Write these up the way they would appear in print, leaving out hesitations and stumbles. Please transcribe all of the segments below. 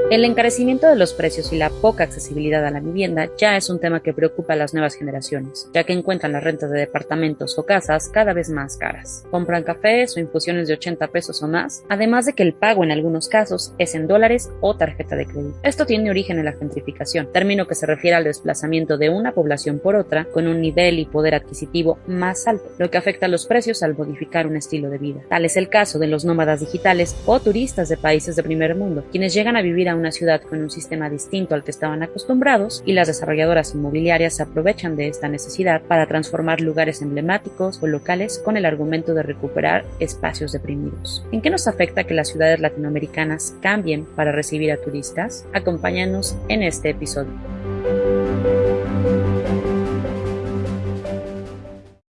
El encarecimiento de los precios y la poca accesibilidad a la vivienda ya es un tema que preocupa a las nuevas generaciones, ya que encuentran las rentas de departamentos o casas cada vez más caras. Compran cafés o infusiones de 80 pesos o más, además de que el pago en algunos casos es en dólares o tarjeta de crédito. Esto tiene origen en la gentrificación, término que se refiere al desplazamiento de una población por otra con un nivel y poder adquisitivo más alto, lo que afecta a los precios al modificar un estilo de vida. Tal es el caso de los nómadas digitales o turistas de países de primer mundo, quienes llegan a vivir a una ciudad con un sistema distinto al que estaban acostumbrados, y las desarrolladoras inmobiliarias se aprovechan de esta necesidad para transformar lugares emblemáticos o locales con el argumento de recuperar espacios deprimidos. ¿En qué nos afecta que las ciudades latinoamericanas cambien para recibir a turistas? Acompáñanos en este episodio.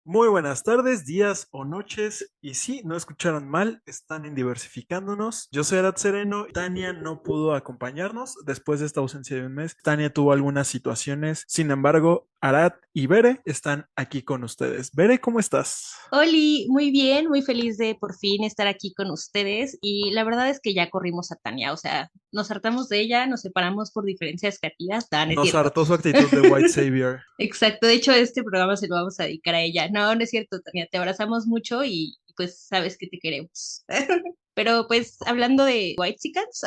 Muy buenas tardes, días o noches, y sí, no escucharon mal, están en Diversificándonos. Yo soy Arad Sereno. Tania no pudo acompañarnos después de esta ausencia de un mes. Tania tuvo algunas situaciones, sin embargo, Arad y Bere están aquí con ustedes. Bere, ¿cómo estás? Oli, muy bien, muy feliz de por fin estar aquí con ustedes y la verdad es que ya corrimos a Tania, o sea, nos hartamos de ella, nos separamos por diferencias creativas, no es Nos cierto. hartó su actitud de White Savior. Exacto, de hecho este programa se lo vamos a dedicar a ella. No es cierto, Tania, te abrazamos mucho y pues sabes que te queremos. Pero pues hablando de Whitexicans,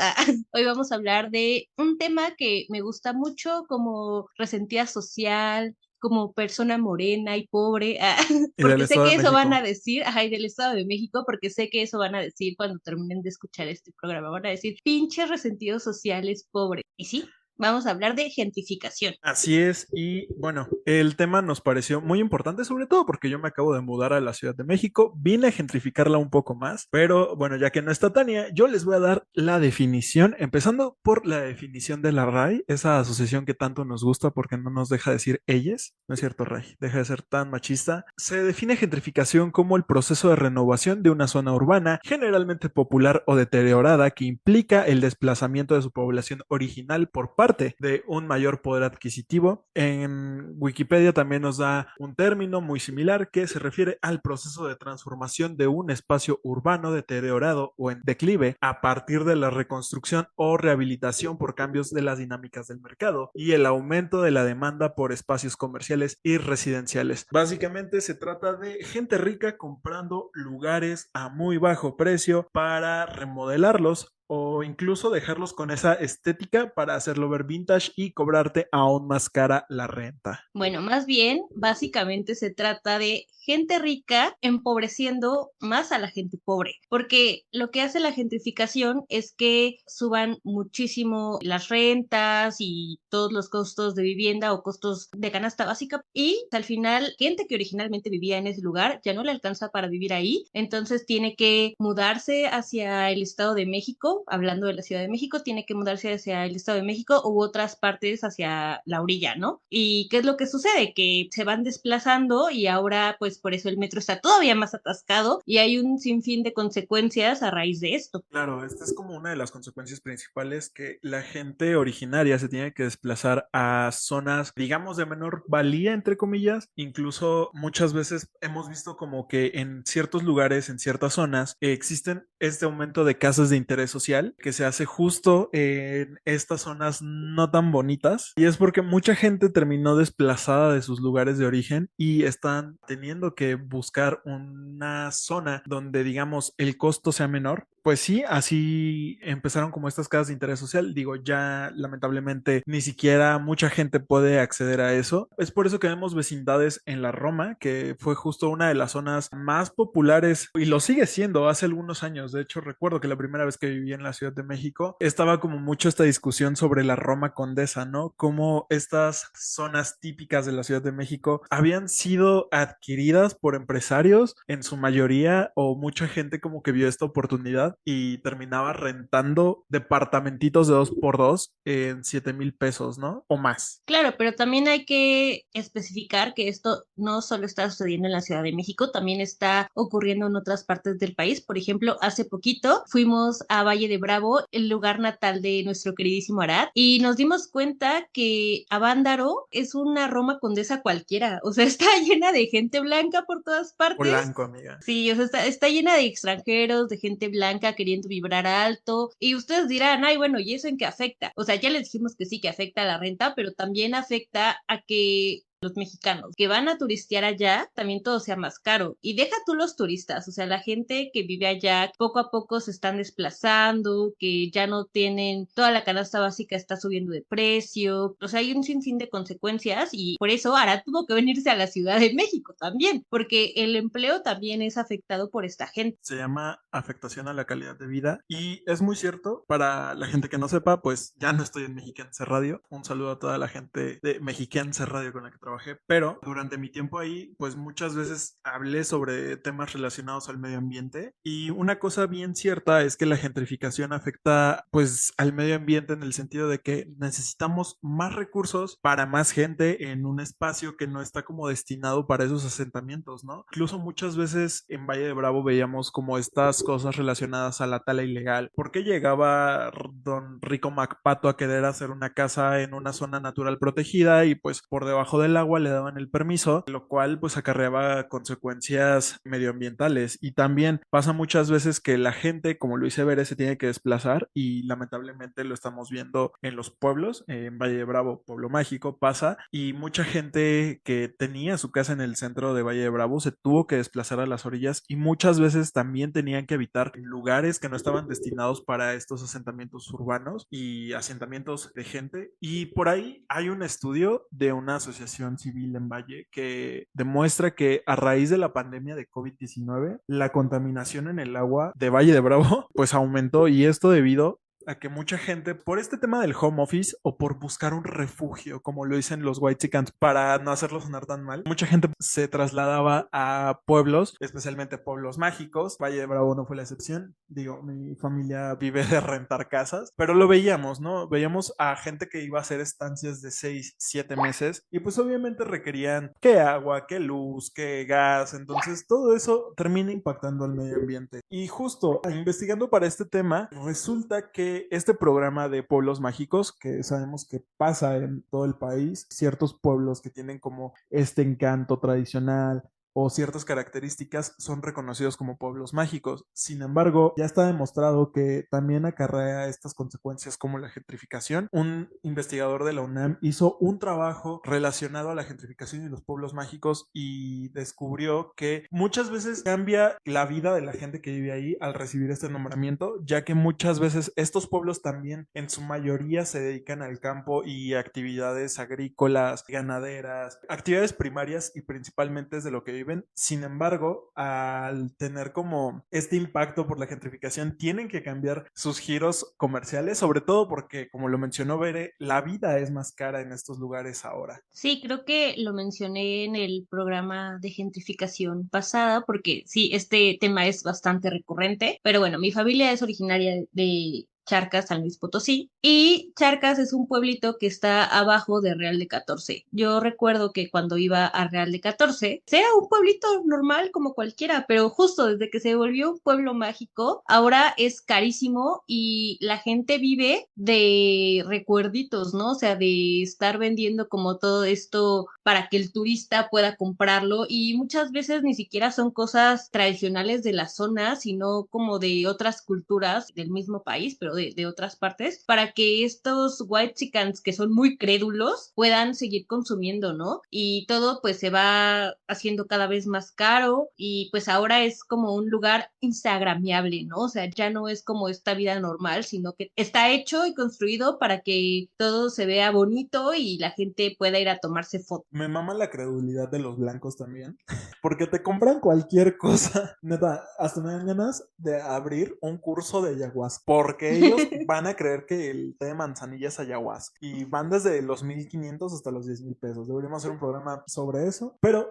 hoy vamos a hablar de un tema que me gusta mucho como resentida social, como persona morena y pobre, Y del porque sé Estado de que eso van a México. decir, y del Estado de México, porque sé que eso van a decir cuando terminen de escuchar este programa, van a decir, pinches resentidos sociales, pobre. Y sí, vamos a hablar de gentrificación. Así es, y bueno, el tema nos pareció muy importante, sobre todo porque yo me acabo de mudar a la Ciudad de México, vine a gentrificarla un poco más, pero bueno, ya que no está Tania, yo les voy a dar la definición, empezando por la definición de la RAI, esa asociación que tanto nos gusta porque no nos deja decir ellas, no es cierto, RAI, deja de ser tan machista. Se define gentrificación como el proceso de renovación de una zona urbana, generalmente popular o deteriorada, que implica el desplazamiento de su población original por parte de un mayor poder adquisitivo. En Wikipedia también nos da un término muy similar que se refiere al proceso de transformación de un espacio urbano deteriorado o en declive a partir de la reconstrucción o rehabilitación por cambios de las dinámicas del mercado y el aumento de la demanda por espacios comerciales y residenciales. Básicamente se trata de gente rica comprando lugares a muy bajo precio para remodelarlos o incluso dejarlos con esa estética para hacerlo ver vintage y cobrarte aún más cara la renta. Bueno, más bien, básicamente se trata de gente rica empobreciendo más a la gente pobre, porque lo que hace la gentrificación es que suban muchísimo las rentas y todos los costos de vivienda o costos de canasta básica, y al final gente que originalmente vivía en ese lugar ya no le alcanza para vivir ahí, entonces tiene que mudarse hacia el Estado de México, hablando de la Ciudad de México, tiene que mudarse hacia el Estado de México u otras partes hacia la orilla, ¿no? ¿Y qué es lo que sucede? Que se van desplazando y ahora pues por eso el metro está todavía más atascado y hay un sinfín de consecuencias a raíz de esto. Claro, esta es como una de las consecuencias principales, que la gente originaria se tiene que desplazar a zonas, digamos, de menor valía, entre comillas. Incluso muchas veces hemos visto como que en ciertos lugares, en ciertas zonas, existen este aumento de casas de interés social que se hace justo en estas zonas no tan bonitas. Y es porque mucha gente terminó desplazada de sus lugares de origen y están teniendo que buscar una zona donde, digamos, el costo sea menor. Pues sí, así empezaron como estas casas de interés social. Digo, ya lamentablemente ni siquiera mucha gente puede acceder a eso. Es por eso que vemos vecindades en la Roma, que fue justo una de las zonas más populares y lo sigue siendo hace algunos años. De hecho, recuerdo que la primera vez que viví en la Ciudad de México estaba como mucho esta discusión sobre la Roma Condesa, ¿no? Cómo estas zonas típicas de la Ciudad de México habían sido adquiridas por empresarios en su mayoría, o mucha gente como que vio esta oportunidad y terminaba rentando departamentitos de 2x2 en 7,000 pesos, ¿no? O más. Claro, pero también hay que especificar que esto no solo está sucediendo en la Ciudad de México, también está ocurriendo en otras partes del país. Por ejemplo, hace poquito fuimos a Valle de Bravo, el lugar natal de nuestro queridísimo Arad, y nos dimos cuenta que Avándaro es una Roma Condesa cualquiera, o sea, está llena de gente blanca por todas partes. Polanco, amiga. Sí, o sea, está llena de extranjeros, de gente blanca blanca queriendo vibrar alto. Y ustedes dirán, ay, bueno, ¿y eso en qué afecta? O sea, ya les dijimos que sí, que afecta a la renta, pero también afecta a que los mexicanos que van a turistear allá, también todo sea más caro. Y deja tú los turistas, o sea, la gente que vive allá poco a poco se están desplazando, que ya no tienen, toda la canasta básica está subiendo de precio, o sea, hay un sinfín de consecuencias y por eso Ara tuvo que venirse a la Ciudad de México también, porque el empleo también es afectado por esta gente. Se llama afectación a la calidad de vida y es muy cierto. Para la gente que no sepa, pues ya no estoy en Mexiquense Radio. Un saludo a toda la gente de Mexiquense Radio con la que trabajé, pero durante mi tiempo ahí, pues muchas veces hablé sobre temas relacionados al medio ambiente y una cosa bien cierta es que la gentrificación afecta pues al medio ambiente en el sentido de que necesitamos más recursos para más gente en un espacio que no está como destinado para esos asentamientos, ¿no? Incluso muchas veces en Valle de Bravo veíamos como estas cosas relacionadas a la tala ilegal. ¿Por qué llegaba don Rico Macpato a querer hacer una casa en una zona natural protegida y pues por debajo del agua le daban el permiso, lo cual pues acarreaba consecuencias medioambientales? Y también pasa muchas veces que la gente, como Luis Everest, se tiene que desplazar y lamentablemente lo estamos viendo en los pueblos, en Valle de Bravo, Pueblo Mágico, pasa, y mucha gente que tenía su casa en el centro de Valle de Bravo se tuvo que desplazar a las orillas y muchas veces también tenían que habitar lugares que no estaban destinados para estos asentamientos urbanos y asentamientos de gente. Y por ahí hay un estudio de una asociación civil en Valle que demuestra que a raíz de la pandemia de COVID-19, la contaminación en el agua de Valle de Bravo pues aumentó, y esto debido a que mucha gente, por este tema del home office o por buscar un refugio, como lo dicen los Whitexicans, para no hacerlo sonar tan mal, mucha gente se trasladaba a pueblos, especialmente pueblos mágicos. Valle de Bravo no fue la excepción. Digo, mi familia vive de rentar casas, pero lo veíamos, ¿no? Veíamos a gente que iba a hacer estancias de 6, 7 meses y pues obviamente requerían que agua, que luz, que gas. Entonces todo eso termina impactando al medio ambiente. Y justo investigando para este tema, resulta que este programa de pueblos mágicos, que sabemos que pasa en todo el país, ciertos pueblos que tienen como este encanto tradicional o ciertas características son reconocidos como pueblos mágicos. Sin embargo, ya está demostrado que también acarrea estas consecuencias como la gentrificación. Un investigador de la UNAM hizo un trabajo relacionado a la gentrificación y los pueblos mágicos y descubrió que muchas veces cambia la vida de la gente que vive ahí al recibir este nombramiento, ya que muchas veces estos pueblos también en su mayoría se dedican al campo y actividades agrícolas, ganaderas, actividades primarias y principalmente es de lo que viven. Sin embargo, al tener como este impacto por la gentrificación, tienen que cambiar sus giros comerciales, sobre todo porque, como lo mencionó Bere, la vida es más cara en estos lugares ahora. Sí, creo que lo mencioné en el programa de gentrificación pasada, porque sí, este tema es bastante recurrente, pero bueno, mi familia es originaria de Charcas, San Luis Potosí, y Charcas es un pueblito que está abajo de Real de 14. Yo recuerdo que cuando iba a Real de 14, era un pueblito normal como cualquiera, pero justo desde que se volvió un pueblo mágico, ahora es carísimo y la gente vive de recuerditos, ¿no? O sea, de estar vendiendo como todo esto para que el turista pueda comprarlo y muchas veces ni siquiera son cosas tradicionales de la zona, sino como de otras culturas del mismo país, pero de otras partes, para que estos whitexicans que son muy crédulos puedan seguir consumiendo, ¿no? Y todo pues se va haciendo cada vez más caro y pues ahora es como un lugar instagramiable, ¿no? O sea, ya no es como esta vida normal, sino que está hecho y construido para que todo se vea bonito y la gente pueda ir a tomarse fotos. Me mama la credulidad de los blancos también, porque te compran cualquier cosa. Neta, hasta me dan ganas de abrir un curso de ayahuasca, porque ellos van a creer que el té de manzanilla es ayahuasca y van desde los 1,500 hasta los 10,000 pesos. Deberíamos hacer un programa sobre eso, pero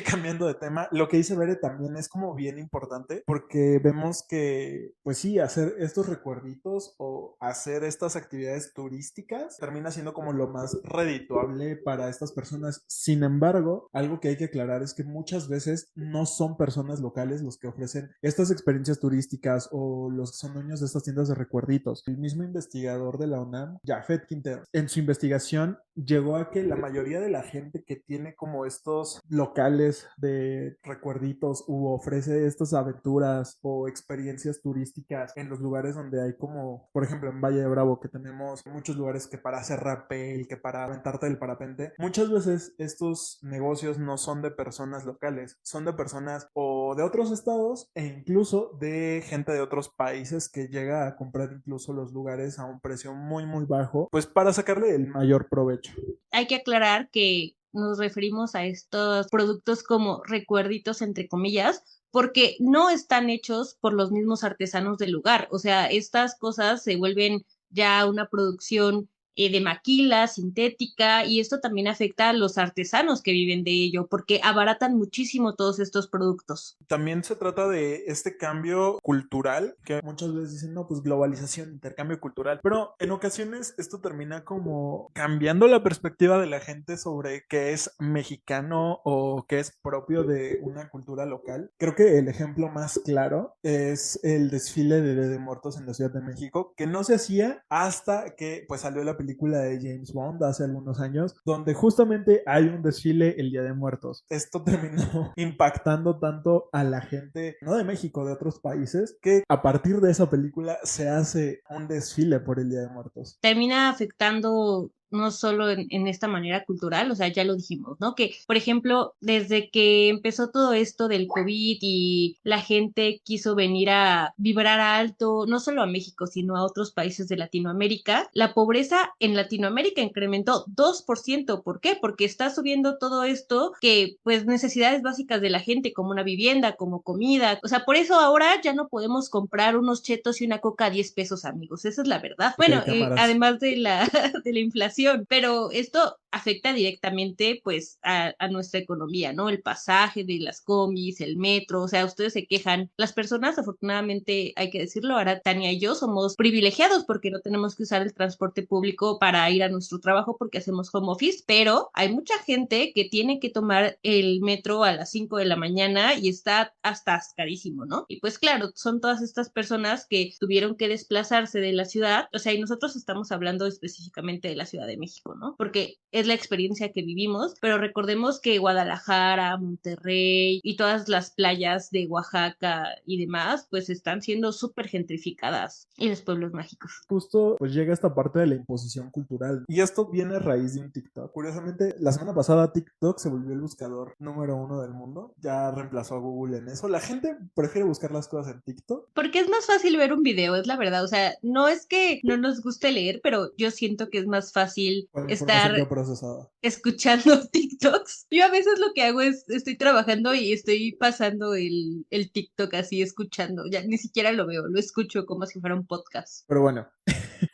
cambiando de tema, lo que dice Bere también es como bien importante, porque vemos que, pues sí, hacer estos recuerditos o hacer estas actividades turísticas termina siendo como lo más redituable para estas personas. Sin embargo, algo que hay que aclarar es que muchas veces no son personas locales los que ofrecen estas experiencias turísticas o los que son dueños de estas tiendas de recuerditos recuerditos. El mismo investigador de la UNAM, Jafet Quintero, en su investigación llegó a que la mayoría de la gente que tiene como estos locales de recuerditos u ofrece estas aventuras o experiencias turísticas en los lugares donde hay como, por ejemplo, en Valle de Bravo, que tenemos muchos lugares que para hacer rappel, que para aventarte del parapente, muchas veces estos negocios no son de personas locales, son de personas o de otros estados e incluso de gente de otros países que llega a comprar incluso los lugares a un precio muy muy bajo, pues para sacarle el mayor provecho. Hay que aclarar que nos referimos a estos productos como recuerditos, entre comillas, porque no están hechos por los mismos artesanos del lugar. O sea, estas cosas se vuelven ya una producción de maquila, sintética, y esto también afecta a los artesanos que viven de ello, porque abaratan muchísimo todos estos productos. También se trata de este cambio cultural, que muchas veces dicen, no, pues globalización, intercambio cultural, pero en ocasiones esto termina como cambiando la perspectiva de la gente sobre qué es mexicano o qué es propio de una cultura local. Creo que el ejemplo más claro es el desfile de Día de Muertos en la Ciudad de México, que no se hacía hasta que pues salió la película de James Bond hace algunos años, donde justamente hay un desfile el Día de Muertos. Esto terminó impactando tanto a la gente, no de México, de otros países, que a partir de esa película se hace un desfile por el Día de Muertos. Termina afectando no solo en esta manera cultural, o sea, ya lo dijimos, ¿no? Que, por ejemplo, desde que empezó todo esto del COVID y la gente quiso venir a vibrar alto, no solo a México, sino a otros países de Latinoamérica, la pobreza en Latinoamérica incrementó 2%. ¿Por qué? Porque está subiendo todo esto que, pues, necesidades básicas de la gente, como una vivienda, como comida. O sea, por eso ahora ya no podemos comprar unos chetos y una coca a 10 pesos, amigos. Esa es la verdad. Bueno, además de de la inflación, pero esto afecta directamente pues a nuestra economía, ¿no? El pasaje de las combis, el metro, o sea, ustedes se quejan. Las personas, afortunadamente, hay que decirlo, ahora Tania y yo somos privilegiados porque no tenemos que usar el transporte público para ir a nuestro trabajo porque hacemos home office, pero hay mucha gente que tiene que tomar el metro a las 5 de la mañana y está hasta carísimo, ¿no? Y pues claro, son todas estas personas que tuvieron que desplazarse de la ciudad, o sea, y nosotros estamos hablando específicamente de la Ciudad de México, ¿no? Porque es la experiencia que vivimos, pero recordemos que Guadalajara, Monterrey y todas las playas de Oaxaca y demás, pues están siendo súper gentrificadas, y los pueblos mágicos. Justo pues llega esta parte de la imposición cultural y esto viene a raíz de un TikTok. Curiosamente, la semana pasada TikTok se volvió el buscador número 1 del mundo, ya reemplazó a Google en eso. La gente prefiere buscar las cosas en TikTok porque es más fácil ver un video, es la verdad. O sea, no es que no nos guste leer, pero yo siento que es más fácil con la información estar ya procesada. escuchando TikToks. Yo a veces lo que hago es, estoy trabajando y estoy pasando el TikTok así, escuchando. Ya ni siquiera lo veo, lo escucho como si fuera un podcast. Pero bueno,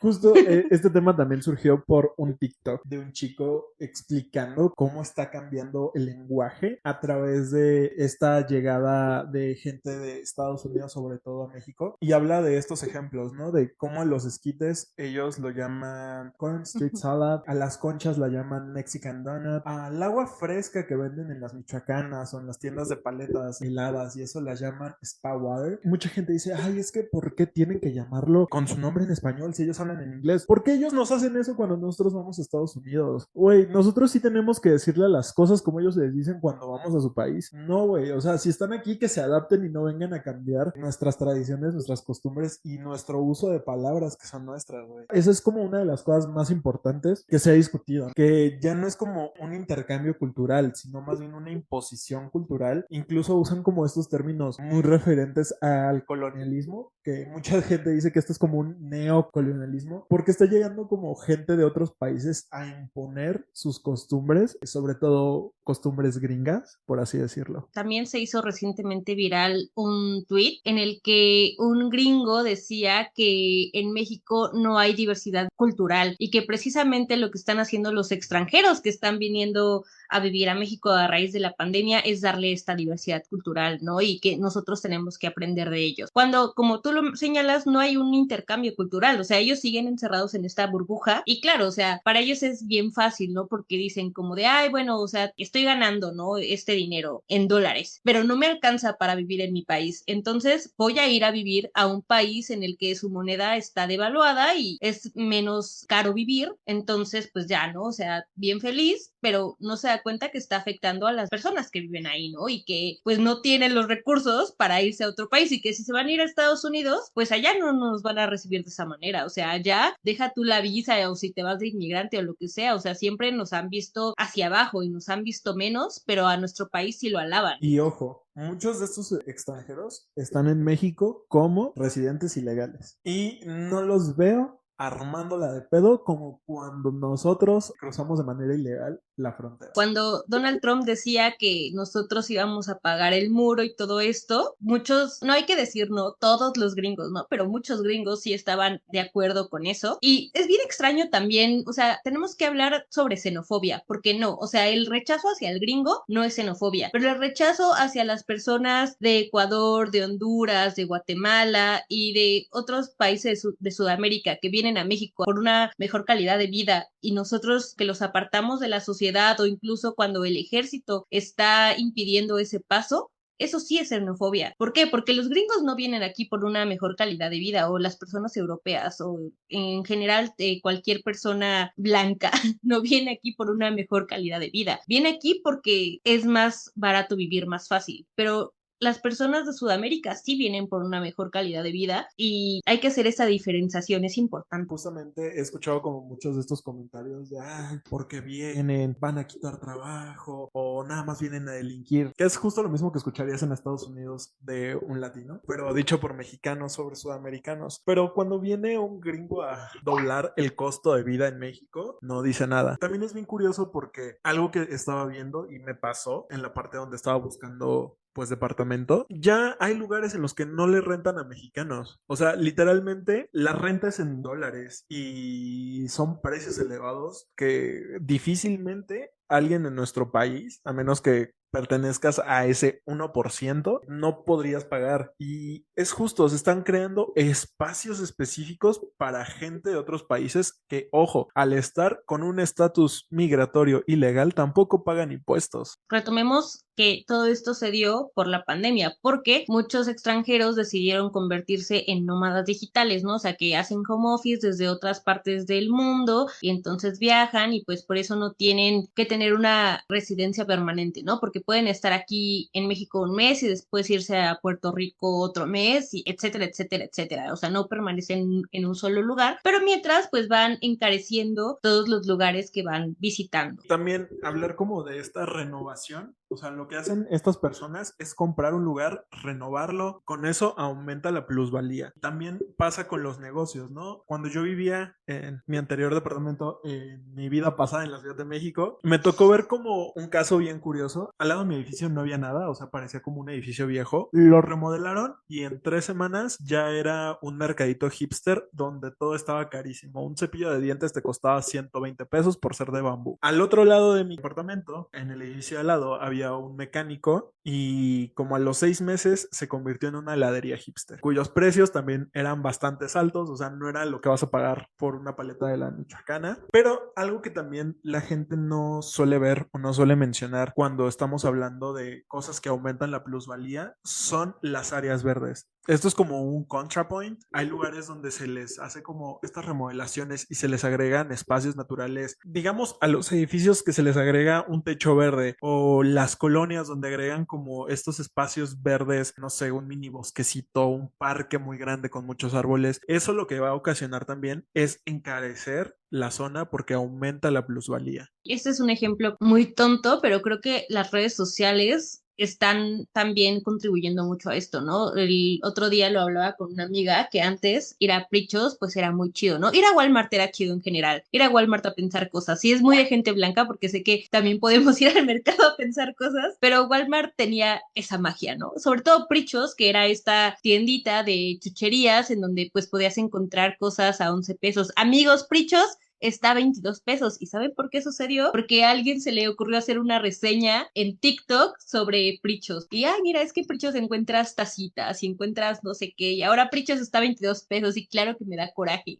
justo este tema también surgió por un TikTok de un chico explicando cómo está cambiando el lenguaje a través de esta llegada de gente de Estados Unidos, sobre todo a México, y habla de estos ejemplos, ¿no? De cómo a los esquites ellos lo llaman corn street salad, a las conchas la llaman Mexican donut, al agua fresca que venden en las michoacanas o en las tiendas de paletas heladas y eso la llaman spa water. Mucha gente dice, ay, es que ¿por qué tienen que llamarlo con su nombre en español si ellos hablan en inglés? ¿Por qué ellos nos hacen eso cuando nosotros vamos a Estados Unidos? Güey, nosotros sí tenemos que decirle las cosas como ellos les dicen cuando vamos a su país. No, güey, o sea, si están aquí que se adapten y no vengan a cambiar nuestras tradiciones, nuestras costumbres y nuestro uso de palabras que son nuestras, güey. Esa es como una de las cosas más importantes que se ha discutido, que ya no es como un intercambio cultural, sino más bien una imposición cultural. Incluso usan como estos términos muy referentes al colonialismo, que mucha gente dice que esto es como un neocolonialismo, porque está llegando como gente de otros países a imponer sus costumbres, sobre todo costumbres gringas, por así decirlo. También se hizo recientemente viral un tweet en el que un gringo decía que en México no hay diversidad cultural y que precisamente lo que están haciendo los extranjeros que están viniendo a vivir a México a raíz de la pandemia es darle esta diversidad cultural, ¿no? Y que nosotros tenemos que aprender de ellos. Cuando, como tú lo señalas, no hay un intercambio cultural, o sea, ellos siguen encerrados en esta burbuja y claro, o sea, para ellos es bien fácil, ¿no? Porque dicen como de, ay, bueno, o sea, estoy ganando, ¿no? Este dinero en dólares, pero no me alcanza para vivir en mi país. Entonces voy a ir a vivir a un país en el que su moneda está devaluada y es menos caro vivir. Entonces, pues ya, ¿no? O sea, bien feliz, pero no se da cuenta que está afectando a las personas que viven ahí, ¿no? Y que pues no tienen los recursos para irse a otro país y que si se van a ir a Estados Unidos, pues allá no nos van a recibir de esa manera. O sea, allá deja tú la visa o si te vas de inmigrante o lo que sea. O sea, siempre nos han visto hacia abajo y nos han visto menos, pero a nuestro país sí lo alaban. Y ojo, muchos de estos extranjeros están en México como residentes ilegales. Y no los veo armándola de pedo como cuando nosotros cruzamos de manera ilegal la frontera. Cuando Donald Trump decía que nosotros íbamos a pagar el muro y todo esto, muchos, no hay que decir no, todos los gringos, ¿no? Pero muchos gringos sí estaban de acuerdo con eso. Y es bien extraño también, o sea, tenemos que hablar sobre xenofobia, porque no, o sea, el rechazo hacia el gringo no es xenofobia, pero el rechazo hacia las personas de Ecuador, de Honduras, de Guatemala y de otros países de Sudamérica que vienen a México por una mejor calidad de vida y nosotros que los apartamos de la sociedad o incluso cuando el ejército está impidiendo ese paso, eso sí es xenofobia. ¿Por qué? Porque los gringos no vienen aquí por una mejor calidad de vida o las personas europeas o en general cualquier persona blanca no viene aquí por una mejor calidad de vida. Viene aquí porque es más barato vivir más fácil, pero las personas de Sudamérica sí vienen por una mejor calidad de vida y hay que hacer esa diferenciación, es importante. Justamente he escuchado como muchos de estos comentarios de, ay, porque vienen, van a quitar trabajo o nada más vienen a delinquir, que es justo lo mismo que escucharías en Estados Unidos de un latino, pero dicho por mexicanos sobre sudamericanos. Pero cuando viene un gringo a doblar el costo de vida en México, no dice nada. También es bien curioso porque algo que estaba viendo y me pasó en la parte donde estaba buscando pues departamento, ya hay lugares en los que no le rentan a mexicanos. O sea, literalmente la renta es en dólares y son precios elevados que difícilmente alguien en nuestro país, a menos que pertenezcas a ese 1%, no podrías pagar. Y es justo, se están creando espacios específicos para gente de otros países que, ojo, al estar con un estatus migratorio ilegal, tampoco pagan impuestos. Retomemos que todo esto se dio por la pandemia, porque muchos extranjeros decidieron convertirse en nómadas digitales, ¿no? O sea, que hacen home office desde otras partes del mundo y entonces viajan y pues por eso no tienen que tener una residencia permanente, ¿no? Porque pueden estar aquí en México un mes y después irse a Puerto Rico otro mes, y etcétera, etcétera, etcétera. O sea, no permanecen en un solo lugar, pero mientras pues van encareciendo todos los lugares que van visitando. También hablar como de esta renovación. O sea, lo que hacen estas personas es comprar un lugar, renovarlo, con eso aumenta la plusvalía. También pasa con los negocios, ¿no? Cuando yo vivía en mi anterior departamento, en mi vida pasada en la Ciudad de México, me tocó ver como un caso bien curioso. Al lado de mi edificio no había nada, o sea, parecía como un edificio viejo. Lo remodelaron y en 3 semanas ya era un mercadito hipster donde todo estaba carísimo. Un cepillo de dientes te costaba 120 pesos por ser de bambú. Al otro lado de mi apartamento, en el edificio al lado, había un mecánico y como a los 6 meses se convirtió en una heladería hipster, cuyos precios también eran bastante altos, o sea, no era lo que vas a pagar por una paleta de la Michoacana. Pero algo que también la gente no suele ver o no suele mencionar cuando estamos hablando de cosas que aumentan la plusvalía son las áreas verdes. Esto es como un contrapoint. Hay lugares donde se les hace como estas remodelaciones y se les agregan espacios naturales. Digamos, a los edificios que se les agrega un techo verde o las colonias donde agregan como estos espacios verdes, no sé, un mini bosquecito, un parque muy grande con muchos árboles. Eso lo que va a ocasionar también es encarecer la zona porque aumenta la plusvalía. Este es un ejemplo muy tonto, pero creo que las redes sociales están también contribuyendo mucho a esto, ¿no? El otro día lo hablaba con una amiga que antes ir a Prichos pues era muy chido, ¿no? Ir a Walmart era chido en general, ir a Walmart a pensar cosas, sí es muy de gente blanca porque sé que también podemos ir al mercado a pensar cosas, pero Walmart tenía esa magia, ¿no? Sobre todo Prichos, que era esta tiendita de chucherías en donde pues podías encontrar cosas a 11 pesos. Amigos, Prichos está a 22 pesos. ¿Y saben por qué sucedió? Porque a alguien se le ocurrió hacer una reseña en TikTok sobre Prichos. Y, ay, mira, es que en Prichos encuentras tacitas y encuentras no sé qué. Y ahora Prichos está a 22 pesos y claro que me da coraje.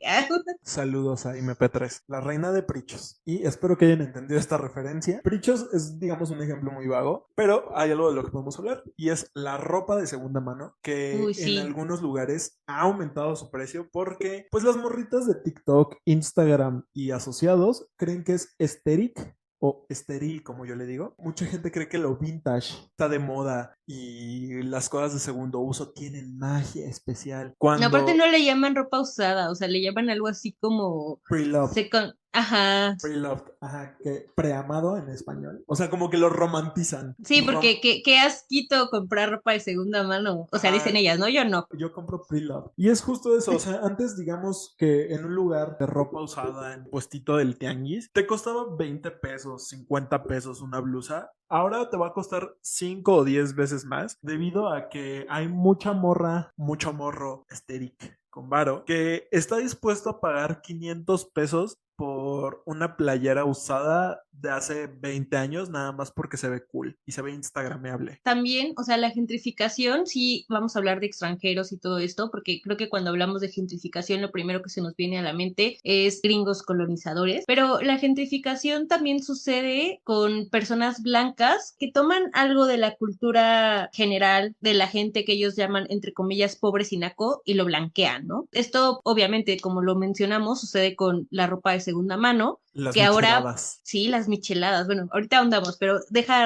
Saludos a MP3, la reina de Prichos. Y espero que hayan entendido esta referencia. Prichos es, digamos, un ejemplo muy vago, pero hay algo de lo que podemos hablar y es la ropa de segunda mano que Uy, en sí. algunos lugares ha aumentado su precio porque pues las morritas de TikTok, Instagram y asociados creen que es esteric o estéril, como yo le digo. Mucha gente cree que lo vintage está de moda y las cosas de segundo uso tienen magia especial. Aparte Cuando no le llaman ropa usada, o sea, le llaman algo así como pre-loved, second. Ajá. pre-loved, ajá, que preamado en español. O sea, como que lo romantizan. Sí, porque qué asquito comprar ropa de segunda mano. O sea, dicen Ajá, ellas, ¿no? Yo no. yo compro pre-loved. Y es justo eso, o sea, antes digamos que en un lugar de ropa usada, en puestito del tianguis, te costaba 20 pesos, 50 pesos una blusa. Ahora te va a costar 5 o 10 veces más debido a que hay mucha morra, mucho morro esteric con varo que está dispuesto a pagar 500 pesos por una playera usada de hace 20 años nada más porque se ve cool y se ve instagrameable. También, o sea, la gentrificación, sí, vamos a hablar de extranjeros y todo esto, porque creo que cuando hablamos de gentrificación, lo primero que se nos viene a la mente es gringos colonizadores, pero la gentrificación también sucede con personas blancas que toman algo de la cultura general de la gente que ellos llaman, entre comillas, pobres y naco, y lo blanquean, ¿no? Esto, obviamente, como lo mencionamos, sucede con la ropa de segunda mano, Las que ahora, micheladas. sí, las micheladas, bueno, ahorita ahondamos, pero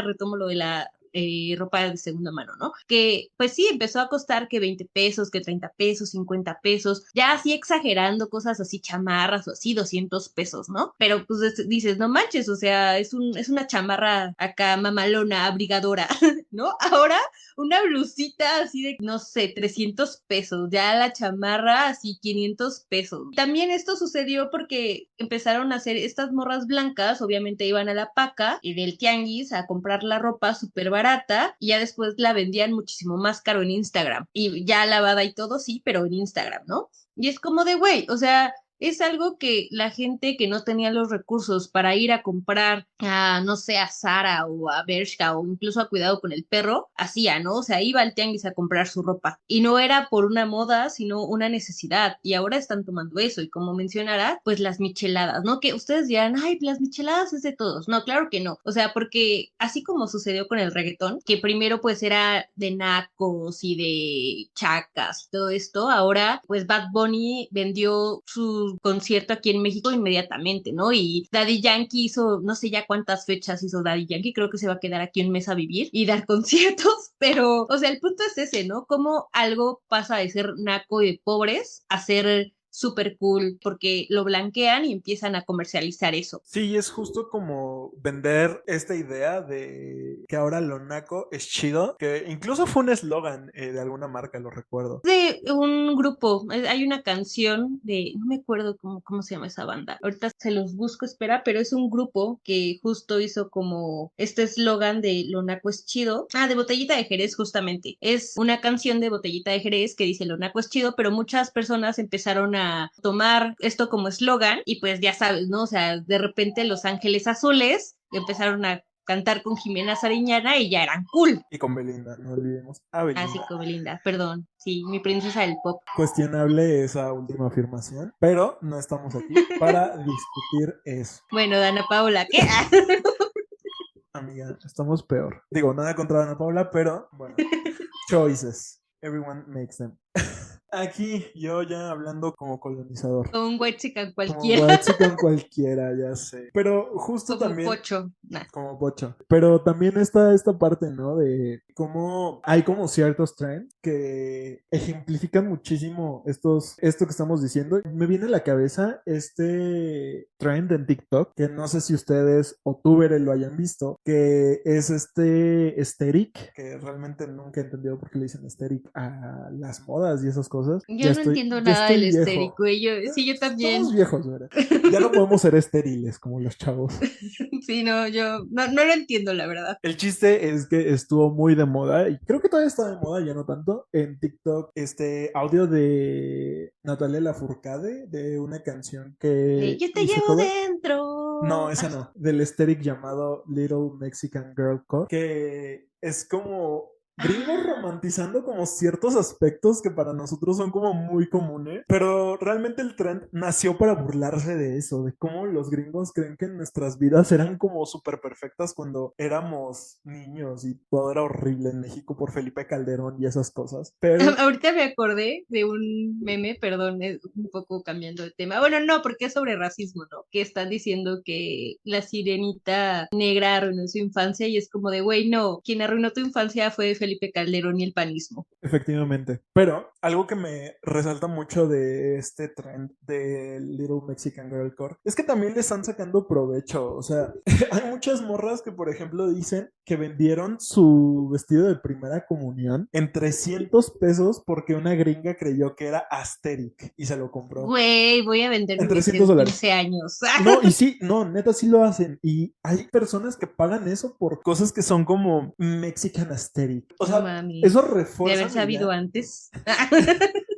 retomo lo de la ropa de segunda mano, ¿no? Que pues sí, empezó a costar que 20 pesos, que 30 pesos, 50 pesos, ya así exagerando cosas así, chamarras o así, 200 pesos, ¿no? Pero pues dices, no manches, o sea, es una chamarra acá mamalona, abrigadora, ¿no? Ahora una blusita así de, no sé, 300 pesos, ya la chamarra así 500 pesos. También esto sucedió porque empezaron a hacer estas morras blancas, obviamente iban a la paca y del tianguis a comprar la ropa súper barata y ya después la vendían muchísimo más caro en Instagram. Y ya lavada y todo, sí, pero en Instagram, ¿no? Y es como de, güey, o sea, es algo que la gente que no tenía los recursos para ir a comprar a, no sé, a Zara o a Bershka o incluso a Cuidado con el Perro, hacía, ¿no? O sea, iba al tianguis a comprar su ropa. Y no era por una moda, sino una necesidad. Y ahora están tomando eso. Y como mencionará, pues las micheladas, ¿no? Que ustedes dirán, ay, las micheladas es de todos. No, claro que no. O sea, porque así como sucedió con el reggaetón, que primero pues era de nacos y de chacas y todo esto, ahora pues Bad Bunny vendió su concierto aquí en México inmediatamente, ¿no? Y Daddy Yankee hizo, no sé ya cuántas fechas hizo Daddy Yankee, creo que se va a quedar aquí un mes a vivir y dar conciertos, pero, o sea, el punto es ese, ¿no? Cómo algo pasa de ser naco y de pobres a ser súper cool, porque lo blanquean y empiezan a comercializar eso. Sí, es justo como vender esta idea de que ahora lo naco es chido, que incluso fue un eslogan de alguna marca, lo recuerdo. De un grupo, hay una canción de, no me acuerdo cómo se llama esa banda, ahorita se los busco, espera, pero es un grupo que justo hizo como este eslogan de Lo naco es chido, de Botellita de Jerez justamente, es una canción de Botellita de Jerez que dice Lo naco es chido, pero muchas personas empezaron a tomar esto como eslogan y pues ya sabes, ¿no? O sea, de repente Los Ángeles Azules empezaron a cantar con Jimena Sariñana y ya eran cool. Y con Belinda, no olvidemos a Así Belinda. como Belinda, perdón. Sí, mi princesa del pop. Cuestionable esa última afirmación, pero no estamos aquí para discutir eso. Bueno, Dana Paola, ¿qué? Amiga, estamos peor. Digo, nada contra Ana Paula, pero bueno, choices. Everyone makes them. Aquí yo ya hablando como colonizador. Como un white chican Como cualquiera, Guachican cualquiera, ya sé. Pero justo como también, pocho. Nah. como Pocho. Pero también está esta parte, ¿no? De cómo hay como ciertos trends que ejemplifican muchísimo esto que estamos diciendo. Me viene a la cabeza este trend en TikTok, que no sé si ustedes o tú, Bere, lo hayan visto, que es este aesthetic, que realmente nunca he entendido por qué le dicen aesthetic a las modas y esas cosas. Yo no entiendo Ya nada del estoy viejo. estérico. Sí, yo también. Somos viejos, ¿verdad? Ya no podemos ser estériles como los chavos. Sí, no, yo no lo entiendo, la verdad. El chiste es que estuvo muy de moda, y creo que todavía está de moda, ya no tanto, en TikTok, este audio de Natalia Lafourcade, de una canción que Yo te hizo llevo cover. No, dentro. esa no. Del aesthetic llamado Little Mexican Girl Core, que es como gringos romantizando como ciertos aspectos que para nosotros son como muy comunes, pero realmente el trend nació para burlarse de eso, de cómo los gringos creen que nuestras vidas eran como súper perfectas cuando éramos niños y todo era horrible en México por Felipe Calderón y esas cosas. Pero Ahorita me acordé de un meme, perdón, es un poco cambiando de tema. Bueno, no, porque es sobre racismo, ¿no? Que están diciendo que la sirenita negra arruinó su infancia y es como de, güey, no, quien arruinó tu infancia fue Felipe Calderón y el panismo. efectivamente. Pero algo que me resalta mucho de este trend de Little Mexican Girl Core es que también le están sacando provecho. O sea, hay muchas morras que, por ejemplo, dicen que vendieron su vestido de primera comunión en 300 pesos porque una gringa creyó que era Asterix y se lo compró Güey, voy a vender en mi vestido 300 de dólares. 15 años. No, y sí, no, neta sí lo hacen. Y hay personas que pagan eso por cosas que son como Mexican aesthetic. O No sea, eso mames, de refuerza haber mi sabido idea. antes.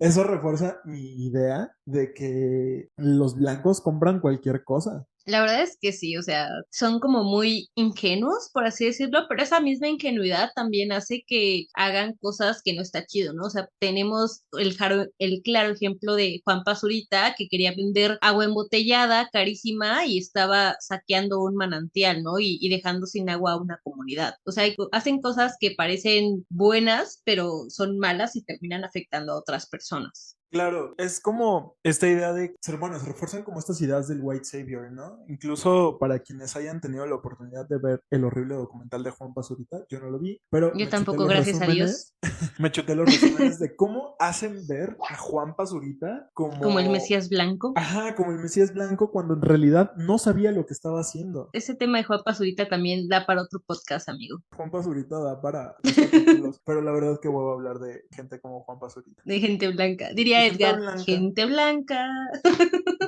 Eso refuerza mi idea de que los blancos compran cualquier cosa. La verdad es que sí, o sea, son como muy ingenuos, por así decirlo, pero esa misma ingenuidad también hace que hagan cosas que no está chido, ¿no? O sea, tenemos el claro ejemplo de Juan Pazurita, que quería vender agua embotellada, carísima, y estaba saqueando un manantial, ¿no? Y dejando sin agua a una comunidad. O sea, hacen cosas que parecen buenas, pero son malas y terminan afectando a otras personas. Claro, es como esta idea de ser bueno, se refuerzan como estas ideas del white savior, ¿no? Incluso para quienes hayan tenido la oportunidad de ver el horrible documental de Juan Pazurita, yo no lo vi, pero Yo me chuté tampoco, los gracias a resúmenes, Dios, me chuté los resúmenes de cómo hacen ver a Juan Pazurita como el como, Mesías Blanco. ajá, como el Mesías Blanco cuando en realidad no sabía lo que estaba haciendo. Ese tema de Juan Pazurita también da para otro podcast, amigo. Juan Pazurita da para 2 capítulos, pero la verdad es que vuelvo a hablar de gente como Juan Pazurita. De gente blanca. De Diría gente Edgar, blanca. gente blanca.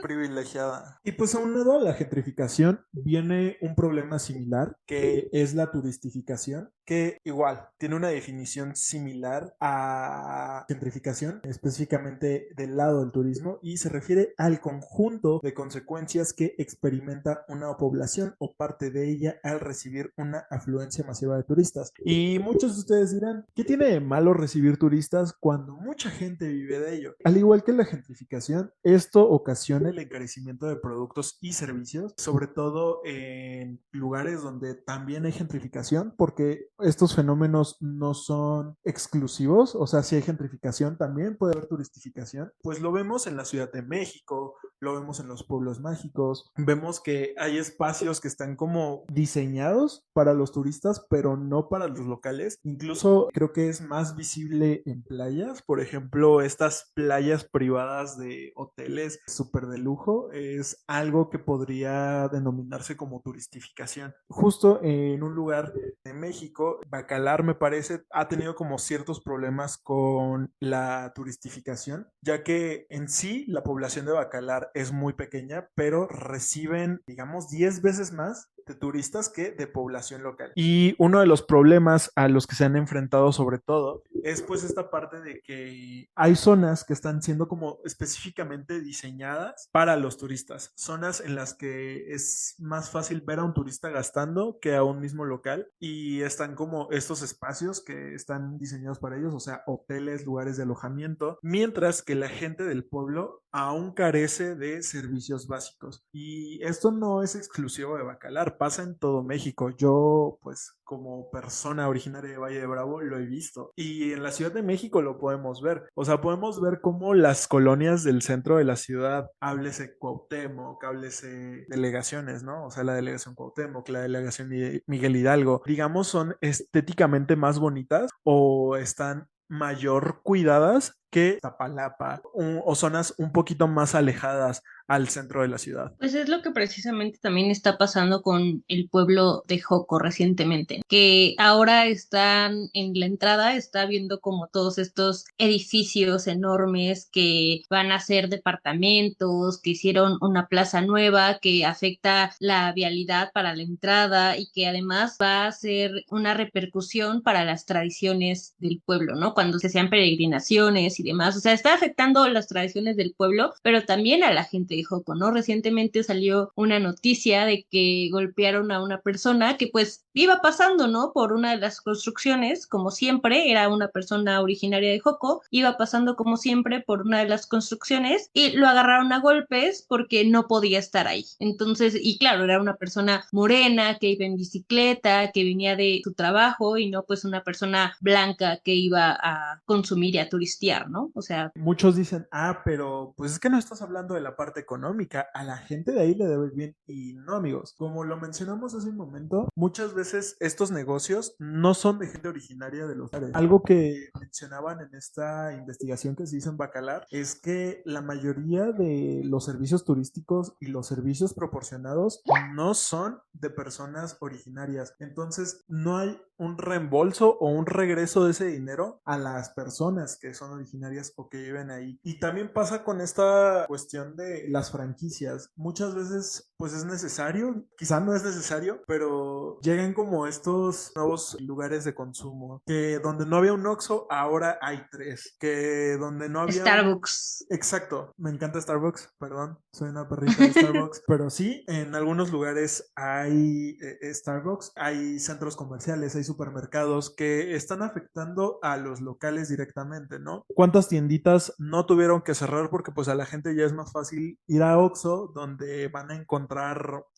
Privilegiada. Y pues aunado a la gentrificación viene un problema similar que es la turistificación, que igual tiene una definición similar a gentrificación, específicamente del lado del turismo, y se refiere al conjunto de consecuencias que experimenta una población o parte de ella al recibir una afluencia masiva de turistas. Y muchos de ustedes dirán, ¿qué tiene de malo recibir turistas cuando mucha gente vive de ello? Al igual que la gentrificación, esto ocasiona el encarecimiento de productos y servicios, sobre todo en lugares donde también hay gentrificación, porque estos fenómenos no son exclusivos, o sea, si hay gentrificación también puede haber turistificación, pues lo vemos en la Ciudad de México, lo vemos en los pueblos mágicos, vemos que hay espacios que están como diseñados para los turistas, pero no para los locales. Incluso creo que es más visible en playas, por ejemplo, estas playas privadas de hoteles súper de lujo, es algo que podría denominarse como turistificación. Justo en un lugar de México, Bacalar me parece, ha tenido como ciertos problemas con la turistificación, ya que en sí la población de Bacalar es muy pequeña, pero reciben, digamos, 10 veces más de turistas que de población local. Y uno de los problemas a los que se han enfrentado sobre todo es pues esta parte de que hay zonas que están siendo como específicamente diseñadas para los turistas, zonas en las que es más fácil ver a un turista gastando que a un mismo local, y están como estos espacios que están diseñados para ellos, o sea, hoteles, lugares de alojamiento, mientras que la gente del pueblo aún carece de servicios básicos. Y esto no es exclusivo de Bacalar, pasa en todo México. Yo, pues, como persona originaria de Valle de Bravo, lo he visto. Y en la Ciudad de México lo podemos ver. O sea, podemos ver cómo las colonias del centro de la ciudad, háblese Cuauhtémoc, háblese delegaciones, ¿no? O sea, la delegación Cuauhtémoc, la delegación Miguel Hidalgo, digamos, son estéticamente más bonitas o están mayor cuidadas que Tapalapa o zonas un poquito más alejadas al centro de la ciudad. Pues es lo que precisamente también está pasando con el pueblo de Joco recientemente, que ahora están en la entrada, está viendo como todos estos edificios enormes que van a ser departamentos, que hicieron una plaza nueva que afecta la vialidad para la entrada y que además va a ser una repercusión para las tradiciones del pueblo, ¿no? Cuando se sean peregrinaciones y demás, o sea, está afectando las tradiciones del pueblo, pero también a la gente de Joco, ¿no? Recientemente salió una noticia de que golpearon a una persona que pues iba pasando, ¿no? Por una de las construcciones, como siempre, era una persona originaria de Joco, iba pasando como siempre por una de las construcciones y lo agarraron a golpes porque no podía estar ahí. Entonces, y claro, era una persona morena que iba en bicicleta, que venía de su trabajo y no pues una persona blanca que iba a consumir y a turistear, ¿no? O sea, Muchos dicen, pero pues es que no estás hablando de la parte económica, a la gente de ahí le debe bien. Y no, amigos, como lo mencionamos hace un momento, muchas veces estos negocios no son de gente originaria de los lugares. Algo que mencionaban en esta investigación que se hizo en Bacalar es que la mayoría de los servicios turísticos y los servicios proporcionados no son de personas originarias. Entonces, no hay un reembolso o un regreso de ese dinero a las personas que son originarias o que viven ahí. Y también pasa con esta cuestión de las franquicias. Muchas veces pues es necesario, quizá no es necesario, pero llegan como estos nuevos lugares de consumo, que donde no había un Oxxo, ahora hay tres, que donde no había un... Starbucks. Exacto, me encanta Starbucks, perdón, soy una perrita de Starbucks, pero sí, en algunos lugares hay Starbucks, hay centros comerciales, hay supermercados que están afectando a los locales directamente, ¿no? ¿Cuántas tienditas no tuvieron que cerrar porque pues a la gente ya es más fácil ir a Oxxo donde van a encontrar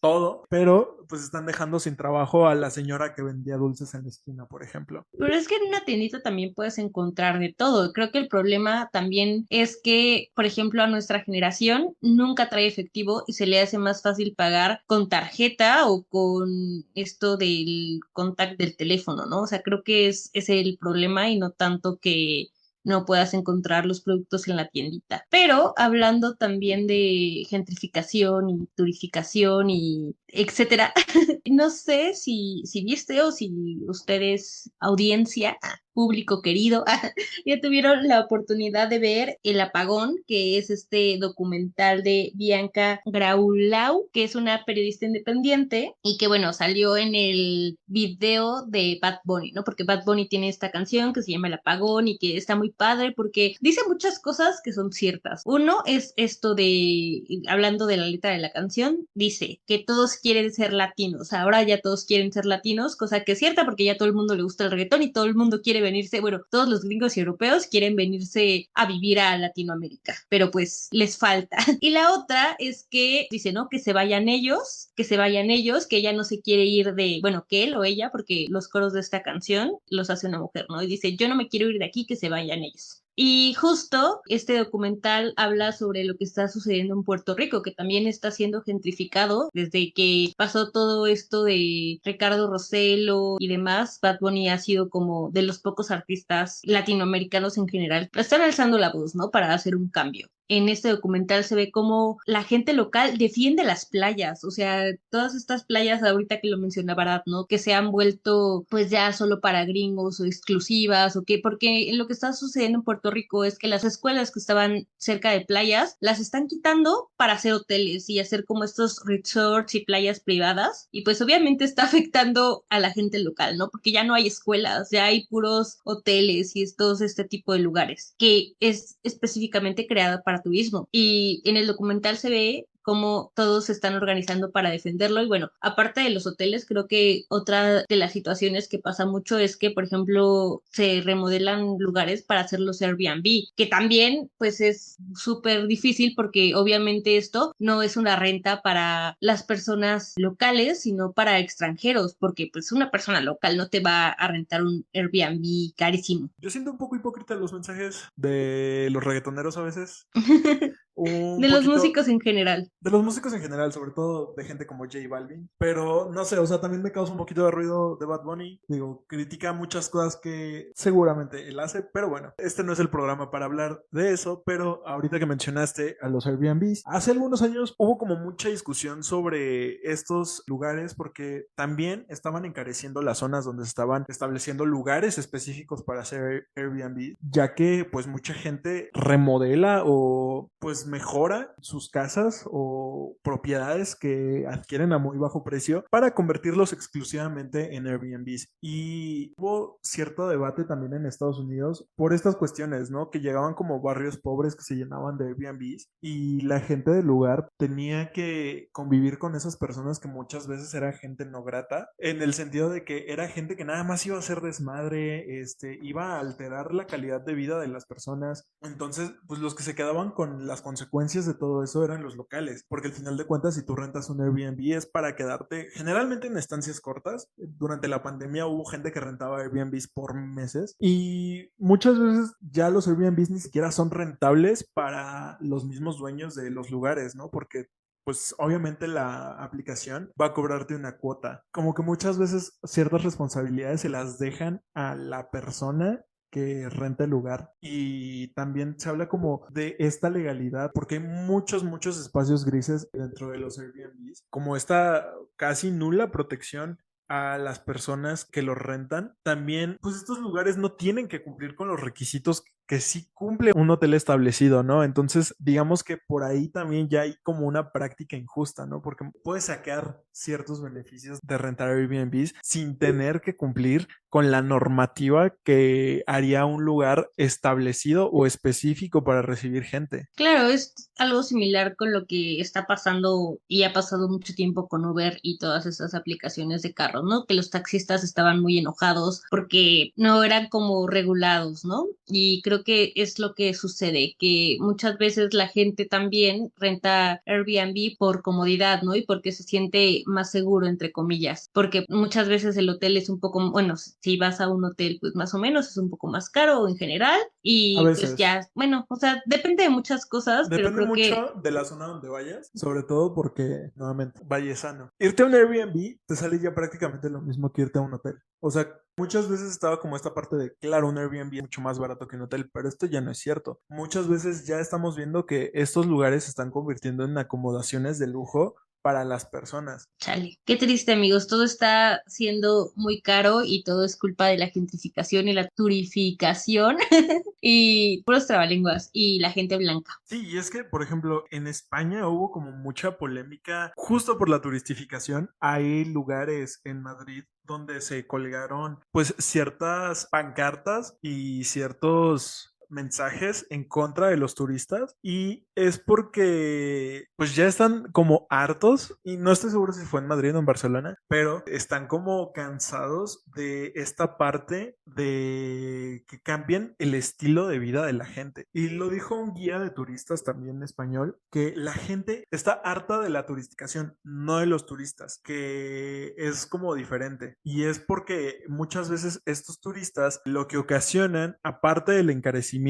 todo, pero pues están dejando sin trabajo a la señora que vendía dulces en la esquina, por ejemplo? Pero es que en una tiendita también puedes encontrar de todo. Creo que el problema también es que, por ejemplo, a nuestra generación nunca trae efectivo y se le hace más fácil pagar con tarjeta o con esto del contact del teléfono, ¿no? O sea, creo que es el problema y no tanto que no puedas encontrar los productos en la tiendita. Pero hablando también de gentrificación y turificación y etcétera, no sé si viste o si ustedes, audiencia, público querido, ya tuvieron la oportunidad de ver El Apagón, que es este documental de Bianca Graulau, que es una periodista independiente y que, bueno, salió en el video de Bad Bunny, ¿no? Porque Bad Bunny tiene esta canción que se llama El Apagón y que está muy padre porque dice muchas cosas que son ciertas. Uno es esto de, hablando de la letra de la canción, dice que todos quieren ser latinos. Ahora ya todos quieren ser latinos, cosa que es cierta porque ya todo el mundo le gusta el reggaetón y todo el mundo quiere venirse, bueno, todos los gringos y europeos quieren venirse a vivir a Latinoamérica, pero pues les falta. Y la otra es que dice, ¿no? Que se vayan ellos, que se vayan ellos, que ella no se quiere ir de, bueno, que él o ella, porque los coros de esta canción los hace una mujer, ¿no? Y dice, yo no me quiero ir de aquí, que se vayan ellos. Y justo este documental habla sobre lo que está sucediendo en Puerto Rico, que también está siendo gentrificado desde que pasó todo esto de Ricardo Rossello y demás. Bad Bunny ha sido como de los pocos artistas latinoamericanos en general que están alzando la voz, ¿no? Para hacer un cambio. En este documental se ve cómo la gente local defiende las playas, o sea, todas estas playas ahorita que lo mencionaba Arad, ¿no? Que se han vuelto pues ya solo para gringos o exclusivas o qué, porque lo que está sucediendo en Puerto Rico es que las escuelas que estaban cerca de playas las están quitando para hacer hoteles y hacer como estos resorts y playas privadas y pues obviamente está afectando a la gente local, ¿no? Porque ya no hay escuelas, ya hay puros hoteles y estos este tipo de lugares que es específicamente creada para turismo. Y en el documental se ve cómo todos se están organizando para defenderlo. Y bueno, aparte de los hoteles, creo que otra de las situaciones que pasa mucho es que, por ejemplo, se remodelan lugares para hacer los Airbnb, que también pues es súper difícil porque obviamente esto no es una renta para las personas locales, sino para extranjeros, porque pues una persona local no te va a rentar un Airbnb carísimo. Yo siento un poco hipócrita los mensajes de los reggaetoneros a veces. un De los poquito músicos en general. de los músicos en general, sobre todo de gente como J Balvin, pero no sé, o sea, también me causa un poquito de ruido de Bad Bunny, digo, critica muchas cosas que seguramente él hace, pero bueno, este no es el programa para hablar de eso, pero ahorita que mencionaste a los Airbnbs, hace algunos años hubo como mucha discusión sobre estos lugares porque también estaban encareciendo las zonas donde se estaban estableciendo lugares específicos para hacer Airbnb, ya que pues mucha gente remodela o pues mejora sus casas o propiedades que adquieren a muy bajo precio para convertirlos exclusivamente en Airbnbs. Y hubo cierto debate también en Estados Unidos por estas cuestiones, ¿no? Que llegaban como barrios pobres que se llenaban de Airbnbs y la gente del lugar tenía que convivir con esas personas que muchas veces era gente no grata, en el sentido de que era gente que nada más iba a hacer desmadre, iba a alterar la calidad de vida de las personas. Entonces, pues los que se quedaban con las consecuencias de todo eso eran los locales, porque al final de cuentas, si tú rentas un Airbnb es para quedarte generalmente en estancias cortas. Durante la pandemia hubo gente que rentaba Airbnbs por meses y muchas veces ya los Airbnbs ni siquiera son rentables para los mismos dueños de los lugares, ¿no? Porque pues obviamente la aplicación va a cobrarte una cuota. Como que muchas veces ciertas responsabilidades se las dejan a la persona que renta el lugar. Y también se habla como de esta legalidad, porque hay muchos espacios grises dentro de los Airbnbs, como esta casi nula protección a las personas que los rentan. También, pues estos lugares no tienen que cumplir con los requisitos que sí cumple un hotel establecido, ¿no? Entonces, digamos que por ahí también ya hay como una práctica injusta, ¿no? Porque puedes sacar ciertos beneficios de rentar Airbnbs sin tener que cumplir con la normativa que haría un lugar establecido o específico para recibir gente. Claro, es algo similar con lo que está pasando y ha pasado mucho tiempo con Uber y todas esas aplicaciones de carros, ¿no? Que los taxistas estaban muy enojados porque no eran como regulados, ¿no? Y creo que es lo que sucede, que muchas veces la gente también renta Airbnb por comodidad, ¿no? Y porque se siente más seguro, entre comillas, porque muchas veces el hotel es un poco, bueno, si vas a un hotel, pues más o menos es un poco más caro en general A y pues veces. ya, bueno, o sea, depende de muchas cosas, pero Depende creo que mucho de la zona donde vayas, sobre todo porque, nuevamente, Vallesano. Irte a un Airbnb te sale ya prácticamente lo mismo que irte a un hotel. O sea, muchas veces estaba como esta parte de, claro, un Airbnb es mucho más barato que un hotel, pero esto ya no es cierto. Muchas veces ya estamos viendo que estos lugares se están convirtiendo en acomodaciones de lujo para las personas. chale, qué triste, amigos. Todo está siendo muy caro y todo es culpa de la gentrificación y la turificación y puros trabalenguas y la gente blanca. Sí, y es que, por ejemplo, en España hubo como mucha polémica justo por la turistificación. Hay lugares en Madrid donde se colgaron pues ciertas pancartas y ciertos mensajes en contra de los turistas y es porque pues ya están como hartos y no estoy seguro si fue en Madrid o en Barcelona, pero están como cansados de esta parte de que cambien el estilo de vida de la gente. Y lo dijo un guía de turistas también español, que la gente está harta de la turisticación, no de los turistas, que es como diferente. Y es porque muchas veces estos turistas lo que ocasionan, aparte del encarecimiento,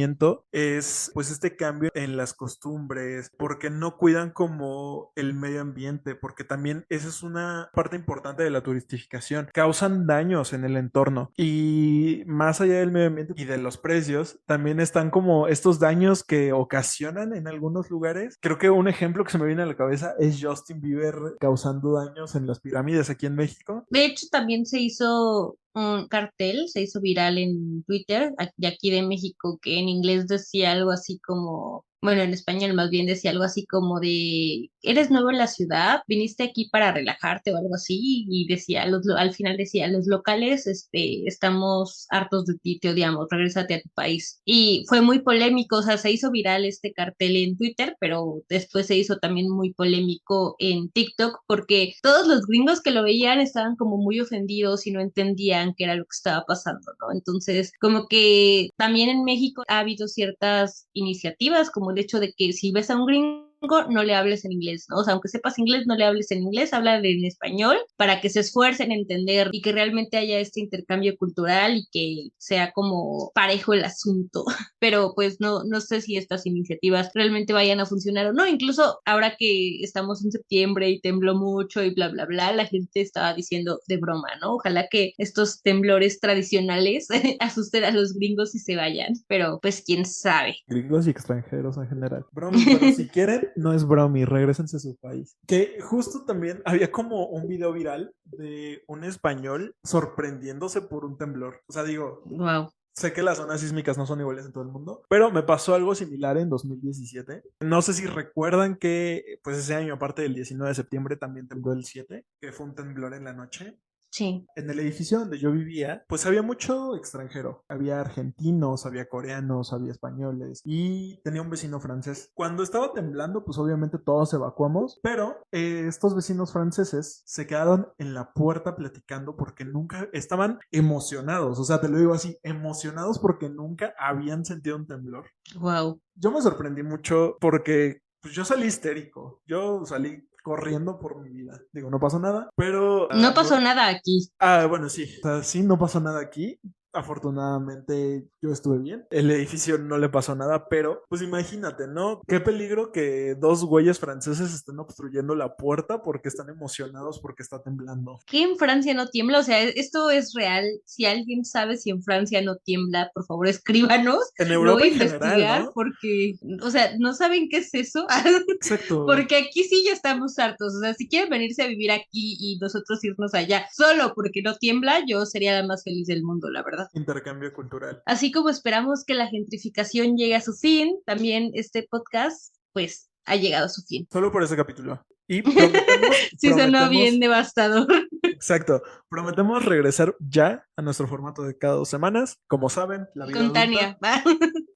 es pues este cambio en las costumbres, porque no cuidan como el medio ambiente, porque también esa es una parte importante de la turistificación. Causan daños en el entorno y más allá del medio ambiente y de los precios, también están como estos daños que ocasionan en algunos lugares. Creo que un ejemplo que se me viene a la cabeza es Justin Bieber causando daños en las pirámides aquí en México. De hecho, también se hizo un cartel, se hizo viral en Twitter, de aquí de México, que en inglés decía algo así como, bueno, en español más bien decía algo así como de, ¿eres nuevo en la ciudad? ¿Viniste aquí para relajarte o algo así? Y decía, al final decía, los locales, estamos hartos de ti, te odiamos, regrésate a tu país. Y fue muy polémico, o sea, se hizo viral este cartel en Twitter, pero después se hizo también muy polémico en TikTok porque todos los gringos que lo veían estaban como muy ofendidos y no entendían qué era lo que estaba pasando, ¿no? Entonces, como que también en México ha habido ciertas iniciativas, como el hecho de que si ves a un gringo no le hables en inglés, ¿no? O sea, aunque sepas inglés, no le hables en inglés, háblale en español para que se esfuercen en entender y que realmente haya este intercambio cultural y que sea como parejo el asunto. Pero pues no sé si estas iniciativas realmente vayan a funcionar o no. Incluso ahora que estamos en septiembre y tembló mucho y bla, bla, bla, la gente estaba diciendo de broma, ¿no? Ojalá que estos temblores tradicionales asusten a los gringos y se vayan, pero pues quién sabe. Gringos y extranjeros en general. Bromi, pero si quieren, no es bromi, regrésense a su país. Que justo también había como un video viral de un español sorprendiéndose por un temblor. O sea, digo, Wow. sé que las zonas sísmicas no son iguales en todo el mundo, pero me pasó algo similar en 2017. No sé si recuerdan que, pues ese año, aparte del 19 de septiembre, también tembló el 7, que fue un temblor en la noche. Sí. En el edificio donde yo vivía, pues había mucho extranjero. Había argentinos, había coreanos, había españoles y tenía un vecino francés. Cuando estaba temblando, pues obviamente todos evacuamos, pero estos vecinos franceses se quedaron en la puerta platicando porque nunca estaban emocionados. O sea, te lo digo así, emocionados porque nunca habían sentido un temblor. Wow. Yo me sorprendí mucho porque pues, yo salí histérico. Yo salí corriendo por mi vida. Digo, no pasó nada, pero... No pasó nada aquí. Bueno, sí. O sea, sí, no pasó nada aquí. Afortunadamente yo estuve bien. El edificio no le pasó nada, pero pues imagínate, ¿no? Qué peligro que dos güeyes franceses estén obstruyendo la puerta porque están emocionados porque está temblando. ¿Qué en Francia no tiembla? O sea, esto es real. Si alguien sabe si en Francia no tiembla, por favor escríbanos. En Lo voy Europa a en general, investigar ¿no? porque, o sea, ¿no saben qué es eso? Exacto. Porque aquí sí ya estamos hartos. O sea, si quieren venirse a vivir aquí y nosotros irnos allá solo porque no tiembla, yo sería la más feliz del mundo, la verdad. Intercambio cultural. Así como esperamos que la gentrificación llegue a su fin, también este podcast, pues, ha llegado a su fin. Solo por ese capítulo. Y prometemos, Sí, sonó bien prometemos, devastador. exacto, prometemos regresar ya a nuestro formato de cada 2 semanas. Como saben, Con Tania, ¿va?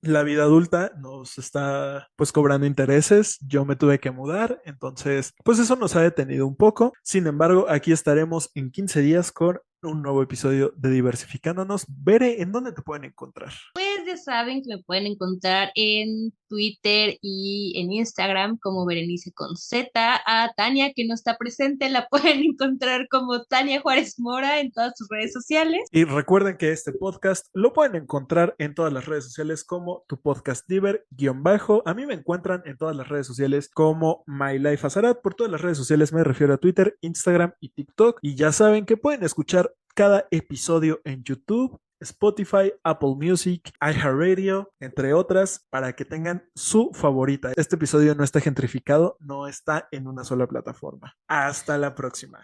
la vida adulta nos está pues cobrando intereses. Yo me tuve que mudar, entonces pues eso nos ha detenido un poco. Sin embargo, aquí estaremos en 15 días con un nuevo episodio de Diversificándonos. Bere, ¿en dónde te pueden encontrar? Pues ya saben que me pueden encontrar en Twitter y en Instagram como Berenice con Z. A Tania, que no está presente, la pueden encontrar como Tania Juárez Mora en todas sus redes sociales. Y recuerden que este podcast lo pueden encontrar en todas las redes sociales como tu podcast diver-bajo. A mí me encuentran en todas las redes sociales como My Life Azarat. Por todas las redes sociales me refiero a Twitter, Instagram y TikTok. Y ya saben que pueden escuchar cada episodio en YouTube, Spotify, Apple Music, iHeartRadio, entre otras, para que tengan su favorita. Este episodio no está gentrificado, no está en una sola plataforma. Hasta la próxima.